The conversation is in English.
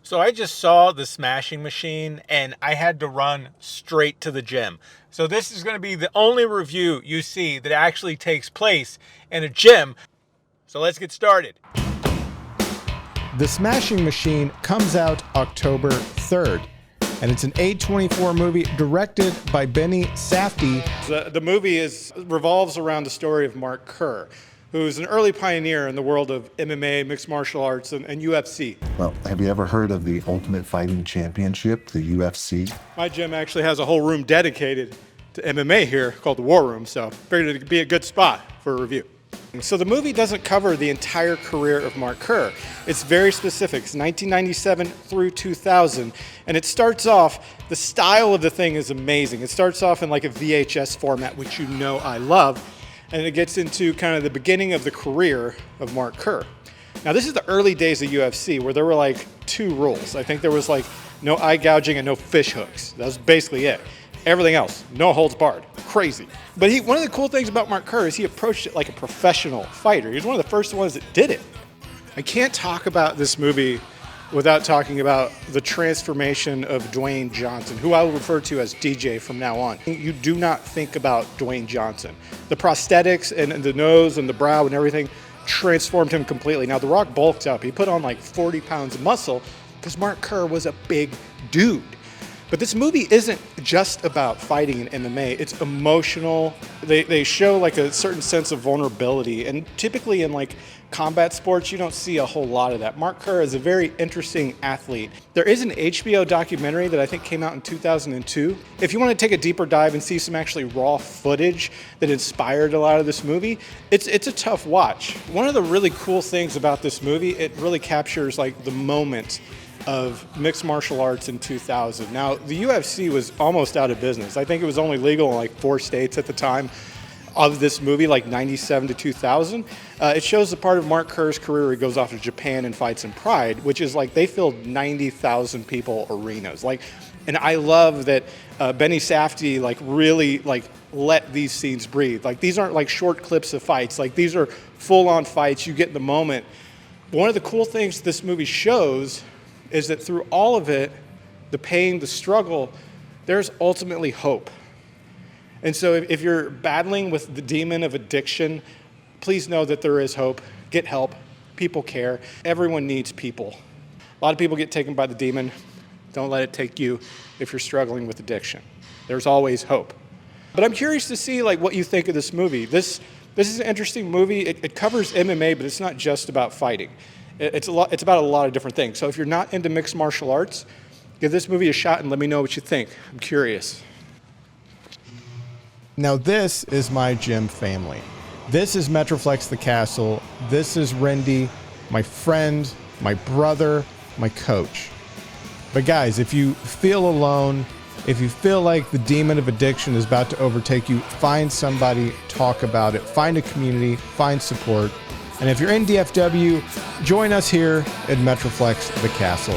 So I just saw the smashing machine and I had to run straight to the gym. So this is going to be the only review you see that actually takes place in a gym. So let's get started. The Smashing Machine comes out October 3rd, and it's an A24 movie directed by Benny Safdie. The movie revolves around the story of Mark Kerr, who's an early pioneer in the world of MMA, mixed martial arts, and UFC. Well, have you ever heard of the Ultimate Fighting Championship, the UFC? My gym actually has a whole room dedicated to MMA here called the War Room, so figured it'd be a good spot for a review. So the movie doesn't cover the entire career of Mark Kerr. It's very specific. It's 1997 through 2000, and it starts off, the style of the thing is amazing. It starts off in like a VHS format, which you know I love, and it gets into kind of the beginning of the career of Mark Kerr. Now this is the early days of UFC where there were like two rules. I think there was like no eye gouging and no fish hooks. That was basically it. Everything else, no holds barred. Crazy. But one of the cool things about Mark Kerr is he approached it like a professional fighter. He was one of the first ones that did it. I can't talk about this movie without talking about the transformation of Dwayne Johnson, who I will refer to as DJ from now on. You do not think about Dwayne Johnson. The prosthetics and the nose and the brow and everything transformed him completely. Now, The Rock bulked up. He put on like 40 pounds of muscle because Mark Kerr was a big dude. But this movie isn't just about fighting in MMA. It's emotional. They show like a certain sense of vulnerability. And typically in like combat sports, you don't see a whole lot of that. Mark Kerr is a very interesting athlete. There is an HBO documentary that I think came out in 2002. If you want to take a deeper dive and see some actually raw footage that inspired a lot of this movie, it's a tough watch. One of the really cool things about this movie, it really captures like the moment of mixed martial arts in 2000. Now, the UFC was almost out of business. I think it was only legal in like 4 states at the time of this movie, like 97 to 2000. It shows the part of Mark Kerr's career where he goes off to Japan and fights in Pride, which is like they filled 90,000 people arenas. And I love that Benny Safdie really let these scenes breathe. Like these aren't like short clips of fights. Like these are full-on fights. You get the moment. But one of the cool things this movie shows is that through all of it, the pain, the struggle, there's ultimately hope. And so if you're battling with the demon of addiction, please know that there is hope. Get help. People care. Everyone needs people. A lot of people get taken by the demon. Don't let it take you if you're struggling with addiction. There's always hope. But I'm curious to see what you think of this movie. This is an interesting movie. It covers MMA, but it's not just about fighting. It's about a lot of different things. So if you're not into mixed martial arts, give this movie a shot and let me know what you think. I'm curious. Now this is my gym family. This is Metroflex the Castle. This is Rendy, my friend, my brother, my coach. But guys, if you feel alone, if you feel like the demon of addiction is about to overtake you, find somebody, talk about it, find a community, find support. And if you're in DFW, join us here at Metroflex the Castle.